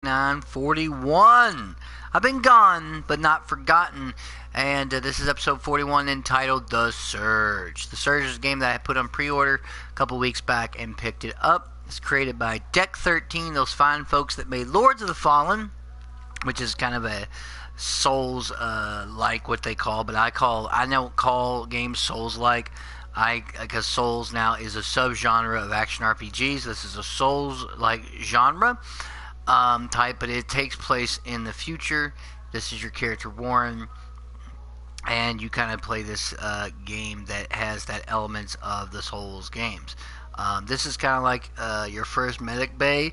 941. I've been gone, but not forgotten. And this is episode 41 entitled The Surge. The Surge is a game that I put on pre-order a couple weeks back and picked it up. It's created by Deck 13, those fine folks that made Lords of the Fallen, which is kind of a Souls like what they call, but I don't call games Souls like. Because Souls now is a subgenre of action RPGs. This is a Souls like genre type, but it takes place in the future. This is your character Warren, and you kind of play this game that has that elements of the Souls games. This is kind of like your first medic bay,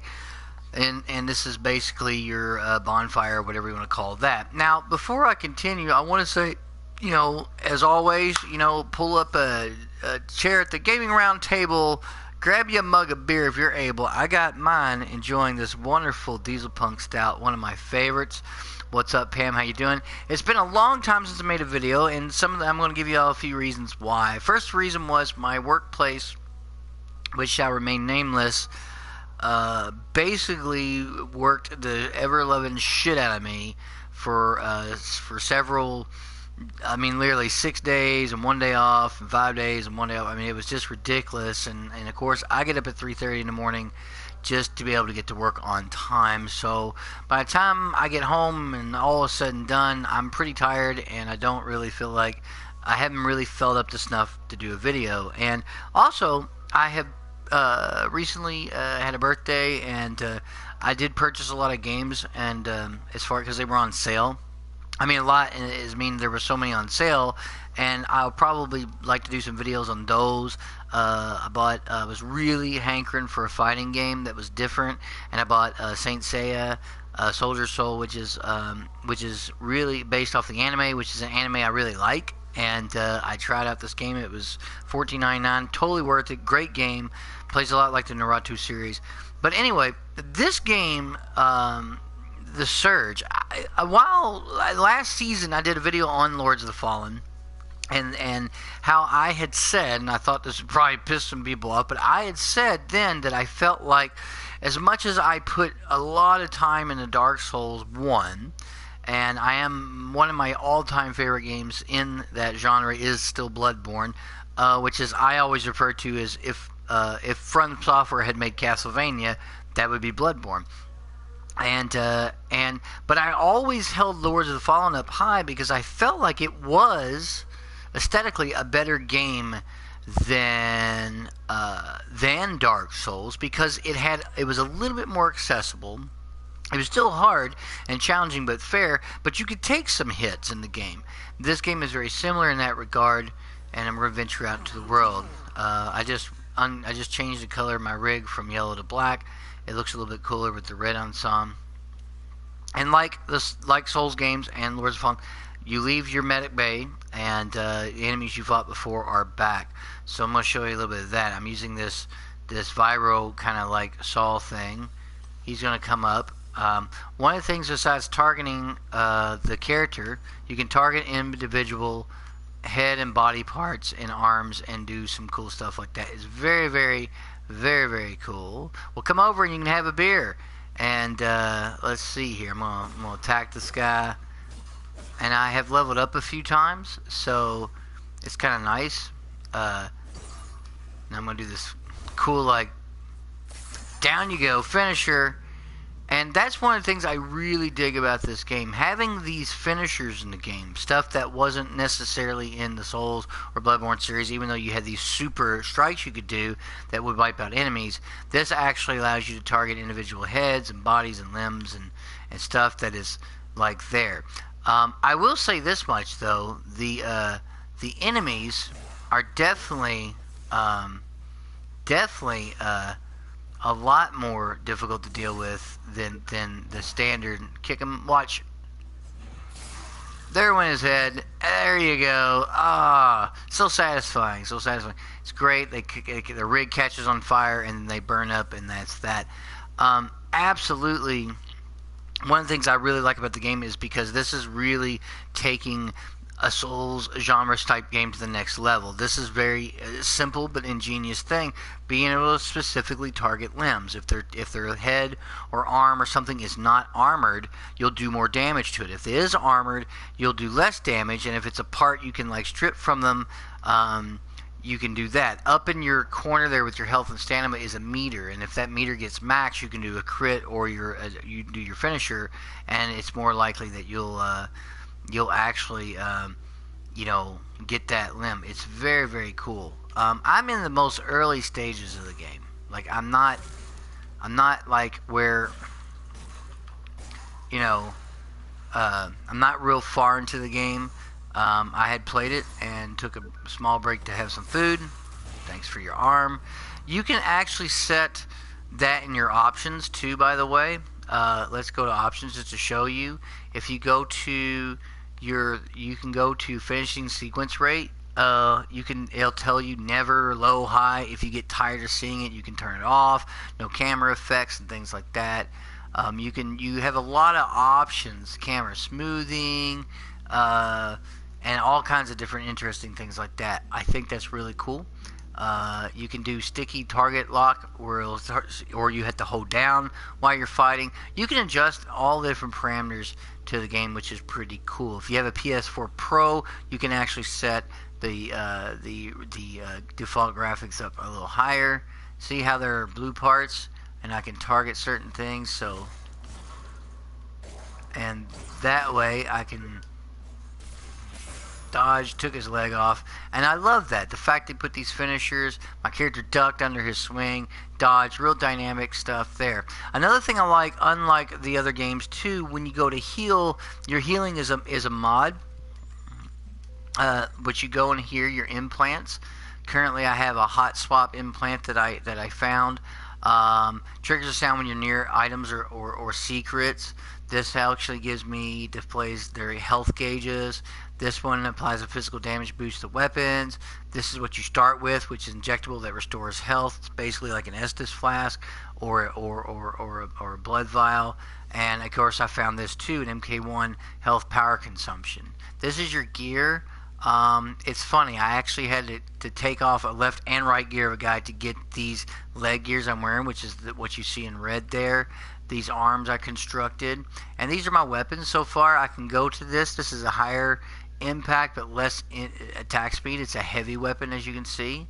and this is basically your bonfire, or whatever you want to call that. Now, before I continue, I want to say, as always, pull up a chair at the gaming round table, grab you a mug of beer if you're able. I got mine, enjoying this wonderful Diesel Punk Stout, one of my favorites. What's up, Pam? How you doing? It's been a long time since I made a video, and I'm going to give you all a few reasons why. First reason was my workplace, which shall remain nameless, basically worked the ever-loving shit out of me for several, literally 6 days and 1 day off, and 5 days and 1 day off. It was just ridiculous. And of course, I get up at 3:30 in the morning just to be able to get to work on time. So by the time I get home and all is said and done, I'm pretty tired, and I don't really feel like I haven't really felt up to snuff to do a video. And also, I have recently had a birthday, and I did purchase a lot of games, and because they were on sale. A lot is there were so many on sale, and I'll probably like to do some videos on those. I was really hankering for a fighting game that was different, and I bought Saint Seiya, Soldier Soul, which is really based off the anime, which is an anime I really like. And I tried out this game. It was $14.99, totally worth it. Great game, plays a lot like the Naruto series. But anyway, this game. The Surge. Last season I did a video on Lords of the Fallen, and how I had said, and I thought this would probably piss some people off, but I had said then that I felt like, as much as I put a lot of time into Dark Souls 1, and I am one of my all-time favorite games in that genre is still Bloodborne, which is I always refer to as if From Software had made Castlevania, that would be Bloodborne. But I always held Lords of the Fallen up high because I felt like it was aesthetically a better game than Dark Souls, because it was a little bit more accessible. It was still hard and challenging, but fair. But you could take some hits in the game. This game is very similar in that regard, and I'm going to venture out into the world. I just changed the color of my rig from yellow to black. It looks a little bit cooler with the red on some. And like Souls games and Lords of Fallen, you leave your medic bay, and the enemies you fought before are back. So I'm going to show you a little bit of that. I'm using this Vyro kind of like Saw thing. He's going to come up. One of the things besides targeting the character, you can target individual head and body parts and arms and do some cool stuff like that. It's very, very, very, very cool. Well, come over and you can have a beer. And let's see here. I'm gonna attack this guy. And I have leveled up a few times, so it's kind of nice. Now I'm gonna do this cool, like, down you go finisher. And that's one of the things I really dig about this game. Having these finishers in the game. Stuff that wasn't necessarily in the Souls or Bloodborne series, even though you had these super strikes you could do that would wipe out enemies. This actually allows you to target individual heads and bodies and limbs and stuff that is like there. I will say this much, though. The enemies are definitely a lot more difficult to deal with than the standard kick 'em. Watch. There went his head. There you go. So satisfying. So satisfying. It's great. The rig catches on fire and they burn up, and that's that. Absolutely. One of the things I really like about the game is because this is really taking a Souls genre type game to the next level. This is very simple but ingenious thing, being able to specifically target limbs. If their head or arm or something is not armored, you'll do more damage to it. If it is armored, you'll do less damage, and if it's a part you can like strip from them, you can do that. Up in your corner there with your health and stamina is a meter, and if that meter gets maxed, you can do a crit or you do your finisher, and it's more likely that you'll actually get that limb. It's very, very cool. I'm in the most early stages of the game. Like I'm not like where I'm not real far into the game. I had played it and took a small break to have some food. Thanks for your arm. You can actually set that in your options too, by the way. Let's go to options just to show you. If you go to you can go to finishing sequence rate. It'll tell you never, low, high. If you get tired of seeing it, you can turn it off. No camera effects and things like that. You have a lot of options, camera smoothing, and all kinds of different interesting things like that. I think that's really cool. You can do sticky target lock, or you have to hold down while you're fighting. You can adjust all the different parameters to the game, which is pretty cool. If you have a PS4 Pro, you can actually set the default graphics up a little higher. See how there are blue parts, and I can target certain things. And that way I can dodge, took his leg off, and I love that. The fact they put these finishers, my character ducked under his swing, dodge, real dynamic stuff there. Another thing I like, unlike the other games too, when you go to heal, your healing is a mod, but you go in here, your implants. Currently I have a hot swap implant that I found. Triggers a sound when you're near items or secrets. This actually displays their health gauges. This one applies a physical damage boost to weapons. This is what you start with, which is injectable that restores health. It's basically like an Estus flask or a blood vial. And of course I found this too, an MK1 health power consumption. This is your gear. It's funny, I actually had to take off a left and right gear of a guy to get these leg gears I'm wearing, which is what you see in red there. These arms I constructed, and these are my weapons so far. I can go to this. This is a higher impact but less attack speed. It's a heavy weapon, as you can see.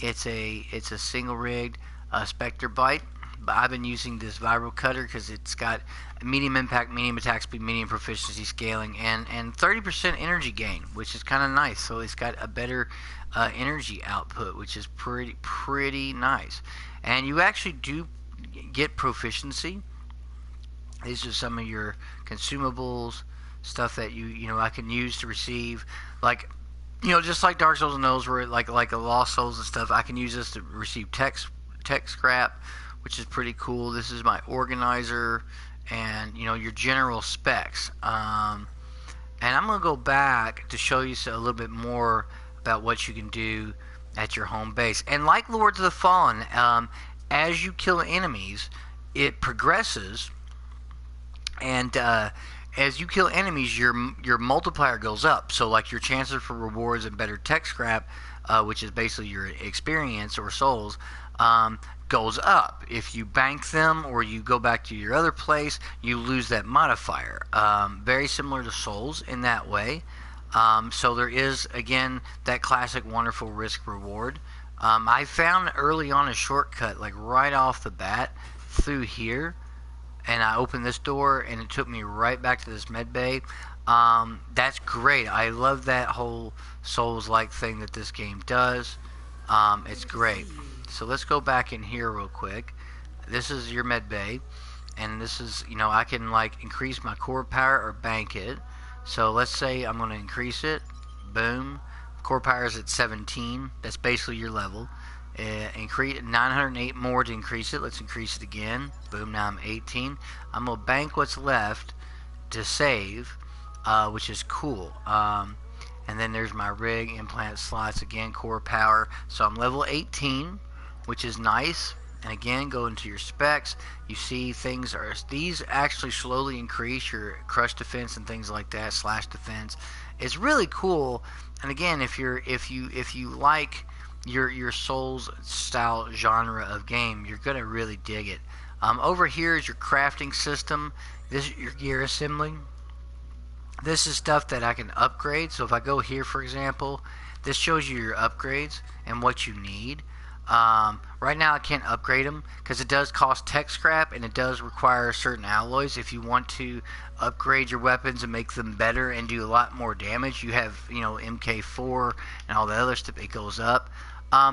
It's a single rigged Spectre Bite, but I've been using this Vibro Cutter because it's got medium impact, medium attack speed, medium proficiency scaling, and 30% energy gain, which is kind of nice. So it's got a better energy output, which is pretty nice. And you actually do get proficiency. These are some of your consumables, stuff that I can use to receive, like just like Dark Souls and those where like a Lost Souls and stuff. I can use this to receive tech scrap, which is pretty cool. This is my organizer, and your general specs. And I'm gonna go back to show you a little bit more about what you can do at your home base. And like Lords of the Fallen, as you kill enemies, it progresses, and as you kill enemies, your multiplier goes up. So like your chances for rewards and better tech scrap, which is basically your experience or souls, goes up. If you bank them or you go back to your other place, you lose that modifier. Very similar to souls in that way. So there is, again, that classic wonderful risk reward. I found early on a shortcut, like right off the bat, through here, and I opened this door, and it took me right back to this med bay. That's great. I love that whole Souls-like thing that this game does. It's great. So let's go back in here real quick. This is your med bay, and this is, I can like increase my core power or bank it. So let's say I'm going to increase it. Boom. Core power is at 17. That's basically your level. Increase 908 more to increase it. Let's increase it again. Boom. Now I'm 18. I'm gonna bank what's left to save, which is cool. And then there's my rig, implant slots again, core power. So I'm level 18, which is nice. And again, go into your specs. You see these actually slowly increase your crush defense and things like that, slash defense. It's really cool. And again, if you like your Souls style genre of game, you're gonna really dig it. Over here is your crafting system. This is your gear assembly. This is stuff that I can upgrade. So if I go here, for example, this shows you your upgrades and what you need. Right now I can't upgrade them because it does cost tech scrap and it does require certain alloys. If you want to upgrade your weapons and make them better and do a lot more damage, you have, MK4 and all the other stuff, it goes up.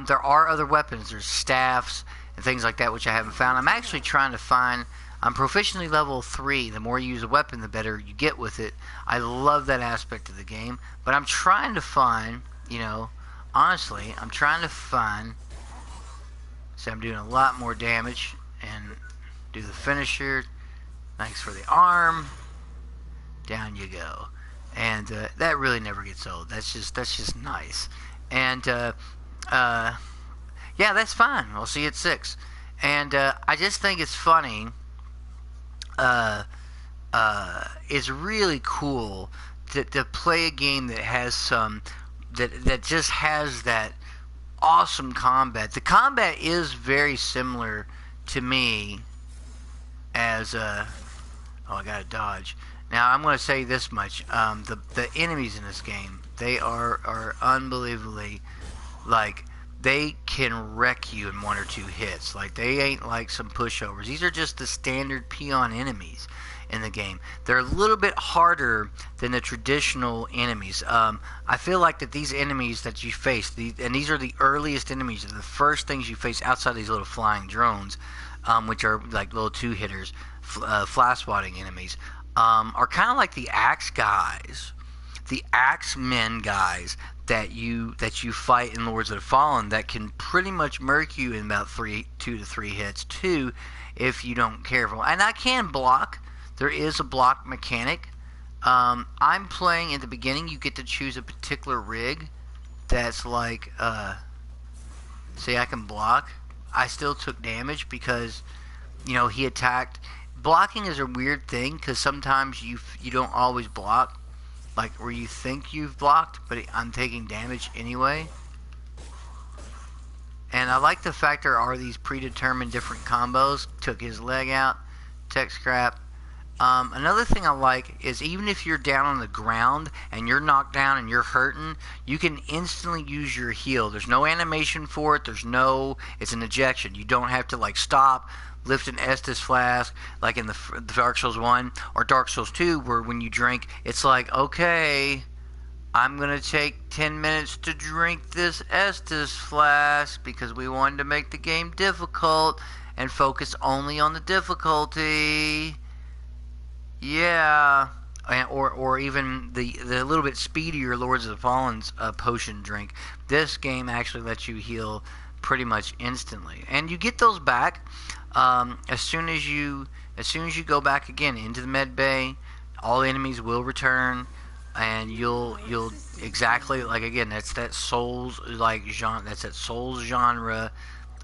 There are other weapons. There's staffs and things like that which I haven't found. I'm actually trying to find. I'm proficiently level 3. The more you use a weapon, the better you get with it. I love that aspect of the game. But I'm trying to find, honestly, I'm trying to find. So I'm doing a lot more damage. And do the finisher. Thanks for the arm. Down you go. And that really never gets old. That's just nice. And, yeah, that's fine. We'll see you at 6. And I just think it's funny. It's really cool to play a game that has that just has that awesome combat. The combat is very similar to me as oh, I gotta dodge. Now I'm going to say this much: the enemies in this game, they are unbelievably, like, they can wreck you in 1 or 2 hits. Like, they ain't like some pushovers. These are just the standard peon enemies in the game. They're a little bit harder than the traditional enemies. I feel like that these enemies that you face, and these are the earliest enemies, the first things you face outside these little flying drones, which are like little 2-hitters, fly swatting enemies, are kind of like the axe guys, the axemen guys that you fight in Lords of the Fallen, that can pretty much murk you in about 2 to 3 hits too, if you don't careful. And I can block. There is a block mechanic. I'm playing at the beginning. You get to choose a particular rig that's like, say I can block. I still took damage because, he attacked. Blocking is a weird thing because sometimes you don't always block. Like, where you think you've blocked, but I'm taking damage anyway. And I like the fact there are these predetermined different combos. Took his leg out. Tech scrap. Another thing I like is even if you're down on the ground and you're knocked down and you're hurting, you can instantly use your heal. There's no animation for it. It's an ejection. You don't have to, like, stop, lift an Estus flask like in the Dark Souls 1 or Dark Souls 2, where when you drink, it's like, okay, I'm going to take 10 minutes to drink this Estus flask because we wanted to make the game difficult and focus only on the difficulty. Yeah. Or even the little bit speedier Lords of the Fallen's potion drink. This game actually lets you heal pretty much instantly, and you get those back as soon as you go back again into the med bay. All enemies will return, and you'll exactly, like, again, that's that Souls like genre. That's that Souls genre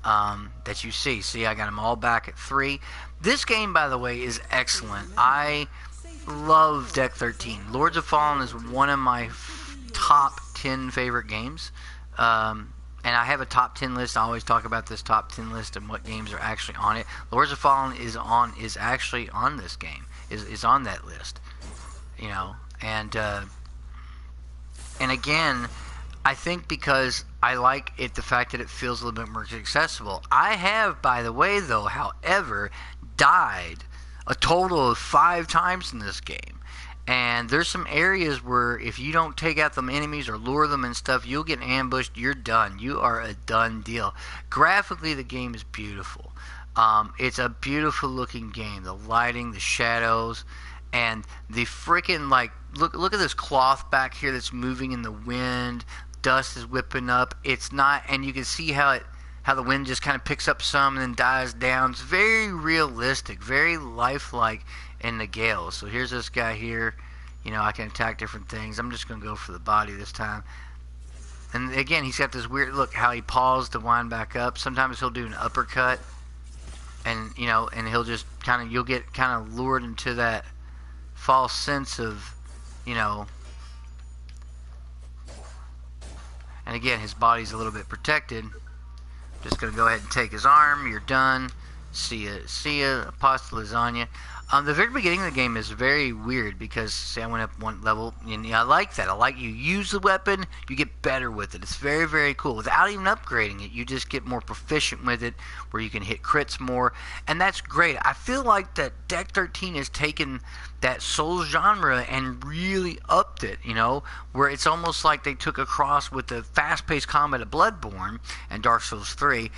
that you see. See, I got them all back at 3. This game, by the way, is excellent. I love Deck 13. Lords of Fallen is one of my top 10 favorite games. And I have a top 10 list. I always talk about this top 10 list and what games are actually on it. Lords of Fallen is actually on this game. Is on that list. And again, I think because I like it, the fact that it feels a little bit more accessible. I have, by the way, though, however, died a total of 5 times in this game. And there's some areas where if you don't take out them enemies or lure them and stuff, you'll get ambushed. You're done. You are a done deal. Graphically, the game is beautiful. It's a beautiful looking game. The lighting, the shadows, and the freaking, like, look at this cloth back here that's moving in the wind. Dust is whipping up. It's not, and you can see how the wind just kind of picks up some and then dies down. It's very realistic, very lifelike in the gale. So here's this guy here. I can attack different things. I'm just going to go for the body this time. And again, he's got this weird look, how he paused to wind back up. Sometimes he'll do an uppercut. and and he'll just you'll get kind of lured into that false sense of, you know. And again, his body's a little bit protected. Just gonna go ahead and take his arm. You're done. See ya, pasta lasagna. The very beginning of the game is very weird because, see, I went up one level, and I like that. I like you use the weapon, you get better with it. It's very, very cool. Without even upgrading it, you just get more proficient with it, where you can hit crits more, and that's great. I feel like that Deck 13 has taken that Souls genre and really upped it, where it's almost like they took a cross with the fast-paced combat of Bloodborne and Dark Souls 3,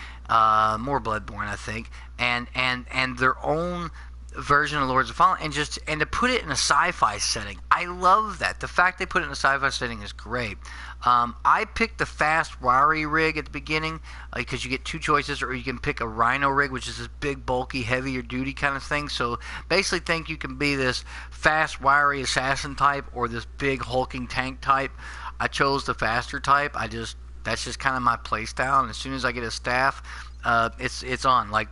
more Bloodborne, I think, and their own version of Lords of Fallen, and to put it in a sci-fi setting. I love that. The fact they put it in a sci-fi setting is great. I picked the fast wiry rig at the beginning because you get two choices, or you can pick a rhino rig, which is this big, bulky, heavier duty kind of thing. So basically think you can be this fast, wiry assassin type or this big, hulking tank type. I chose the faster type. That's just kind of my play style, and as soon as I get a staff, it's on, like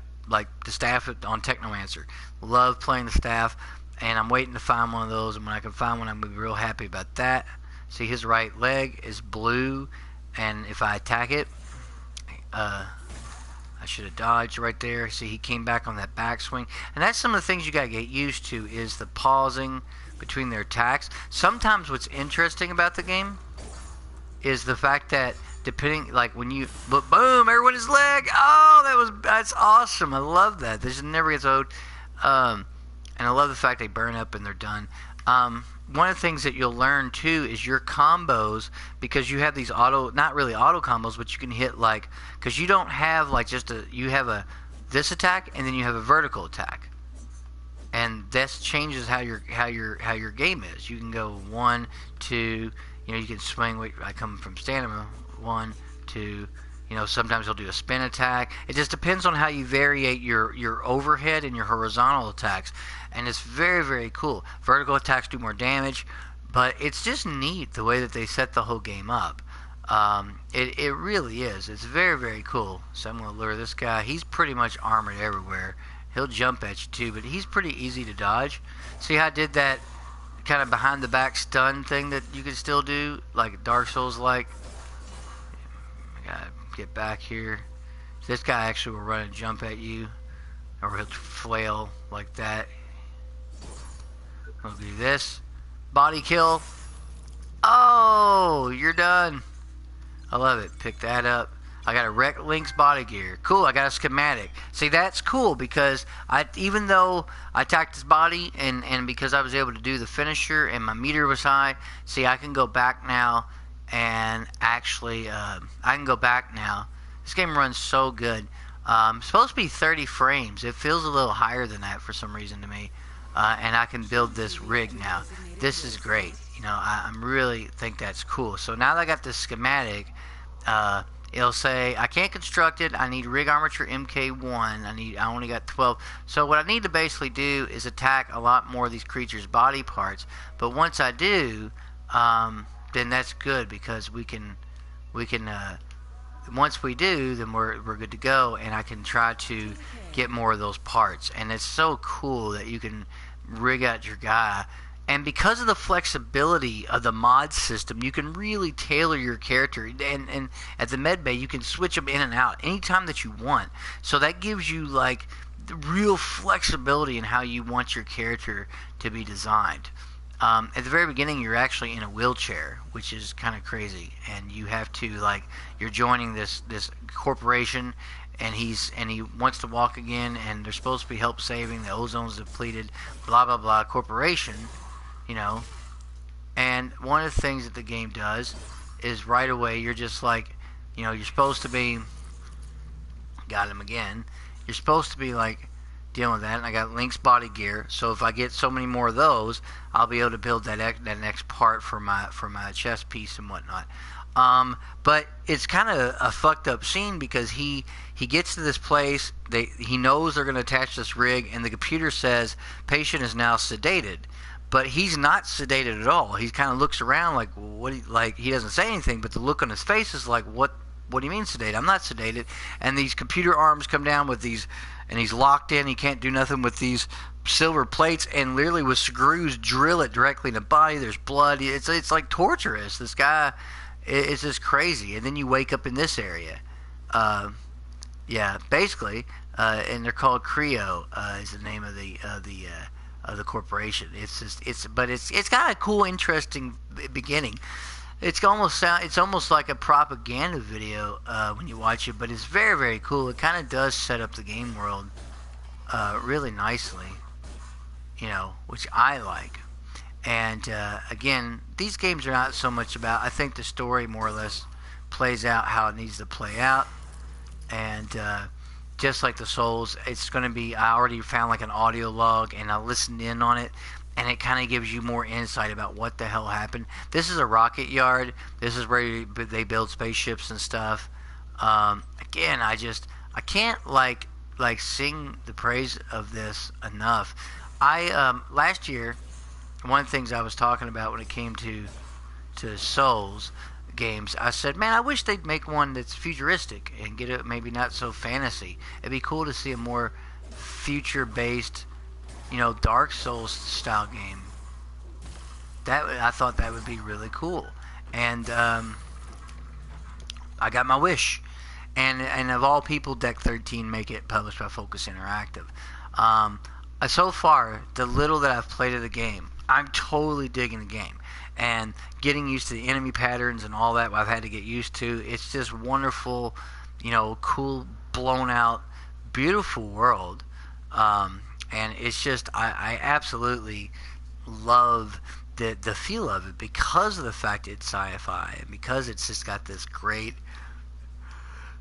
the staff on Technomancer. Love playing the staff, and I'm waiting to find one of those, and when I can find one, I'm going to be real happy about that. See, his right leg is blue, and if I attack it, I should have dodged right there. See, he came back on that backswing, and that's some of the things you got to get used to, is the pausing between their attacks. Sometimes what's interesting about the game is the fact that depending, like when you boom, everyone his leg. Oh, that's awesome. I love that. This never gets old. And I love the fact they burn up and they're done. One of the things that you'll learn too is your combos, because you have these not really auto combos, but you can hit because you don't have you have this attack and then you have a vertical attack, and this changes how your game is. You can go 1, 2. You can swing. I come from stamina. 1, 2. Sometimes he'll do a spin attack. It just depends on how you variate your overhead and your horizontal attacks. And it's very, very cool. Vertical attacks do more damage, but it's just neat the way that they set the whole game up. It really is. It's very, very cool. So I'm going to lure this guy. He's pretty much armored everywhere. He'll jump at you too, but he's pretty easy to dodge. See how I did that kind of behind the back stun thing that you can still do, like Dark Souls like? Gotta get back here. This guy actually will run and jump at you, or he'll flail like that. We'll do this. Body kill. Oh, you're done. I love it. Pick that up. I got a Wreck Link's body gear. Cool, I got a schematic. See, that's cool because even though I attacked his body and because I was able to do the finisher and my meter was high, see, I can go back now and actually, I can go back now. This game runs so good. It's supposed to be 30 frames. It feels a little higher than that for some reason to me. And I can build this rig now. This is great. I really think that's cool. So now that I got this schematic, it'll say I can't construct it. I need rig armature MK1. I only got 12. So what I need to basically do is attack a lot more of these creatures' body parts. But once I do, then that's good because we can once we do, then we're good to go, and I can try to get more of those parts. And it's so cool that you can rig out your guy. And because of the flexibility of the mod system, you can really tailor your character. And at the med bay, you can switch them in and out anytime that you want. So that gives you the real flexibility in how you want your character to be designed. At the very beginning, you're actually in a wheelchair, which is kind of crazy. And you have to you're joining this corporation, and he wants to walk again, and there's supposed to be help saving. The ozone's depleted. Blah blah blah. Corporation. And one of the things that the game does is right away you're just you're supposed to be, got him again, you're supposed to be dealing with that, and I got Link's body gear, so if I get so many more of those, I'll be able to build that next part for my chest piece and whatnot. But it's kind of a fucked up scene because he gets to this place, he knows they're going to attach this rig, and the computer says patient is now sedated. But he's not sedated at all. He kind of looks around he doesn't say anything, but the look on his face is what what do you mean sedated? I'm not sedated. And these computer arms come down with these, and he's locked in. He can't do nothing with these silver plates, and literally with screws drill it directly in the body. There's blood. It's like torturous. This guy, it's just crazy. And then you wake up in this area. Yeah, basically, and they're called Creo. Is the name of the corporation. But it's got a cool, interesting beginning. It's almost like a propaganda video when you watch it, but it's very, very cool. It kind of does set up the game world really nicely, which I like. And again, these games are not so much about. I think the story more or less plays out how it needs to play out, and just like the Souls, it's going to be. I already found like an audio log, and I listened in on it. And it kind of gives you more insight about what the hell happened. This is a rocket yard. This is where they build spaceships and stuff. Again, I can't like sing the praise of this enough. Last year, one of the things I was talking about when it came to Souls games, I said, man, I wish they'd make one that's futuristic and get it maybe not so fantasy. It'd be cool to see a more future-based, Dark Souls style game. I thought that would be really cool, and I got my wish. And of all people, Deck 13 make it published by Focus Interactive. So far, the little that I've played of the game, I'm totally digging the game, and getting used to the enemy patterns and all that. I've had to get used to. It's just wonderful, cool, blown out, beautiful world. And it's just, I absolutely love the feel of it because of the fact it's sci-fi and because it's just got this great.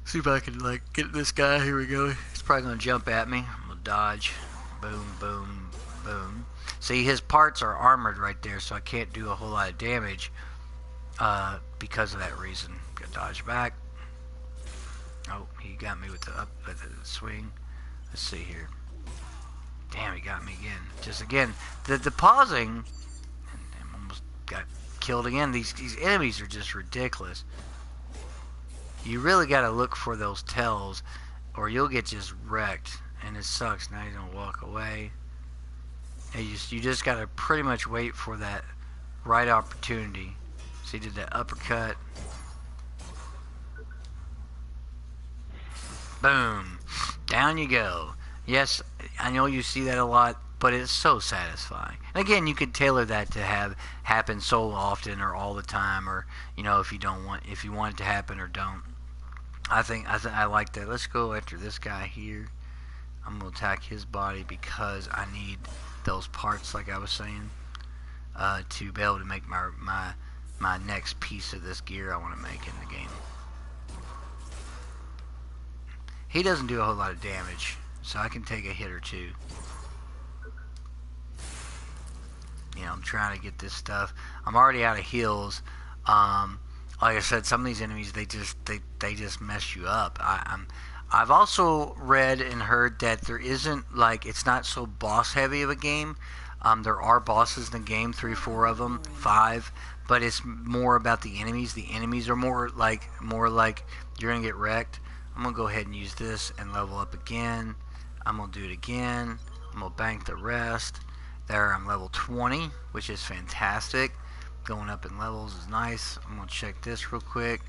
See if I can get this guy. Here we go. He's probably gonna jump at me. I'm gonna dodge. Boom, boom, boom. See, his parts are armored right there, so I can't do a whole lot of damage because of that reason. Gotta dodge back. Oh, he got me with the swing. Let's see here. Damn, he got me again. Just again, the pausing, and almost got killed again. These enemies are just ridiculous. You really got to look for those tells, or you'll get just wrecked, and it sucks. Now you're gonna walk away. And you just got to pretty much wait for that right opportunity. So he did that uppercut. Boom, down you go. Yes, I know you see that a lot, but it's so satisfying. And again, you could tailor that to have happen so often or all the time, or if you want it to happen or don't. I like that. Let's go after this guy here. I'm gonna attack his body because I need those parts, like I was saying, to be able to make my next piece of this gear I want to make in the game. He doesn't do a whole lot of damage, so I can take a hit or two. I'm trying to get this stuff. I'm already out of heals. Like I said, some of these enemies, they just mess you up. I've also read and heard that there isn't, it's not so boss heavy of a game. There are bosses in the game, 3, 4 of them, 5, but it's more about the enemies. The enemies are more like you're gonna get wrecked. I'm gonna go ahead and use this and level up again. I'm gonna do it again. I'm gonna bank the rest. There, I'm level 20, which is fantastic. Going up in levels is nice. I'm gonna check this real quick.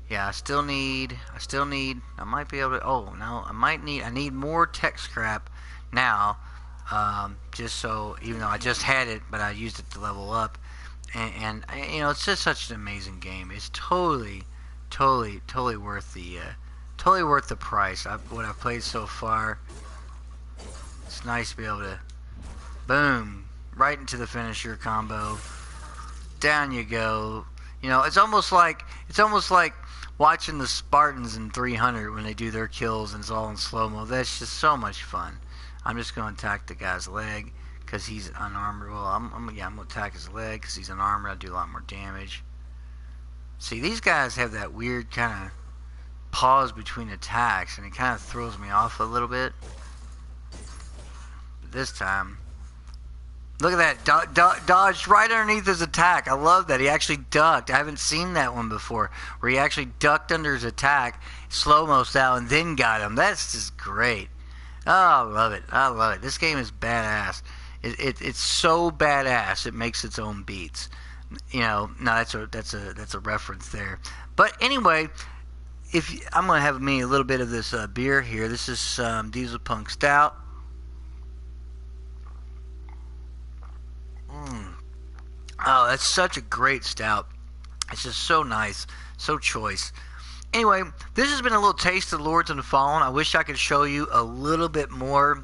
Yeah, I still need, I might be able to, I need more tech scrap now, just so, even though I just had it, but I used it to level up, and it's just such an amazing game. It's totally worth the price. What I've played so far, it's nice to be able to, boom, right into the finisher combo. Down you go. It's almost like watching the Spartans in 300 when they do their kills and it's all in slow-mo. That's just so much fun. I'm just going to attack the guy's leg because he's unarmored. Well, I'm going to attack his leg because he's unarmored. I'll do a lot more damage. See, these guys have that weird kind of pause between attacks, and it kind of throws me off a little bit. But this time, Look at that. Dodged right underneath his attack. I love that. He actually ducked. I haven't seen that one before, where he actually ducked under his attack, slow-mo'd out, and then got him. That's just great. Oh, I love it. I love it. This game is badass. It's so badass it makes its own beats. No, that's a reference there. But anyway, I'm gonna have me a little bit of this beer here. This is Diesel Punk Stout. Oh, that's such a great stout. It's just so nice, so choice. Anyway, this has been a little taste of Lords of the Fallen. I wish I could show you a little bit more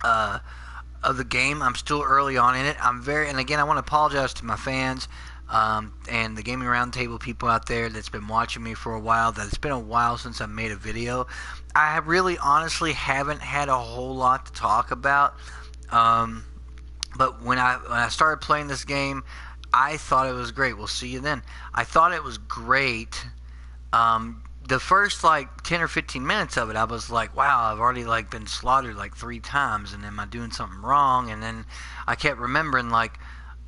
of the game. I'm still early on in it. And again, I want to apologize to my fans and the Gaming Roundtable people out there that's been watching me for a while. That it's been a while since I made a video. I really, honestly, haven't had a whole lot to talk about. But when I started playing this game, I thought it was great. We'll see you then. I thought it was great. The first 10 or 15 minutes of it, I was like, wow, I've already been slaughtered 3 times, and am I doing something wrong? And then I kept remembering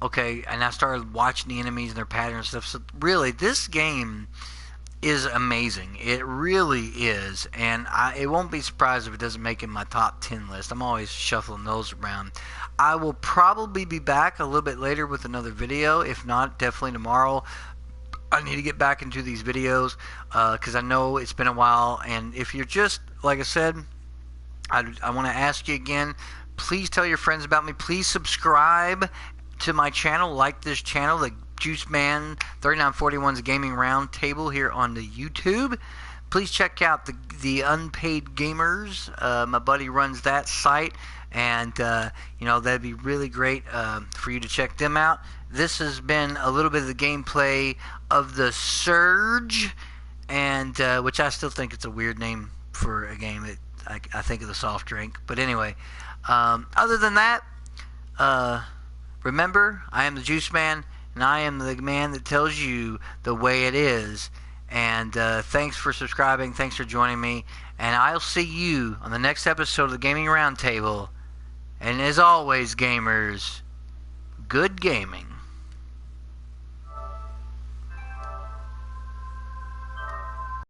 okay, and I started watching the enemies and their patterns and stuff. So really, this game is amazing. It really is, and it won't be surprised if it doesn't make it in my top 10 list. I'm always shuffling those around. I will probably be back a little bit later with another video. If not, definitely tomorrow. I need to get back into these videos because I know it's been a while. And if you're just, like I said, I want to ask you again, please tell your friends about me. Please subscribe to my channel, like this channel, the Juice Man 3941's Gaming Roundtable here on the YouTube. Please check out the Unpaid Gamers. My buddy runs that site, and that'd be really great for you to check them out. This has been a little bit of the gameplay of the Surge, and which I still think it's a weird name for a game. I think of the soft drink, but anyway. Other than that, remember, I am the Juice Man, and I am the man that tells you the way it is. And thanks for subscribing. Thanks for joining me. And I'll see you on the next episode of the Gaming Roundtable. And as always, gamers, good gaming.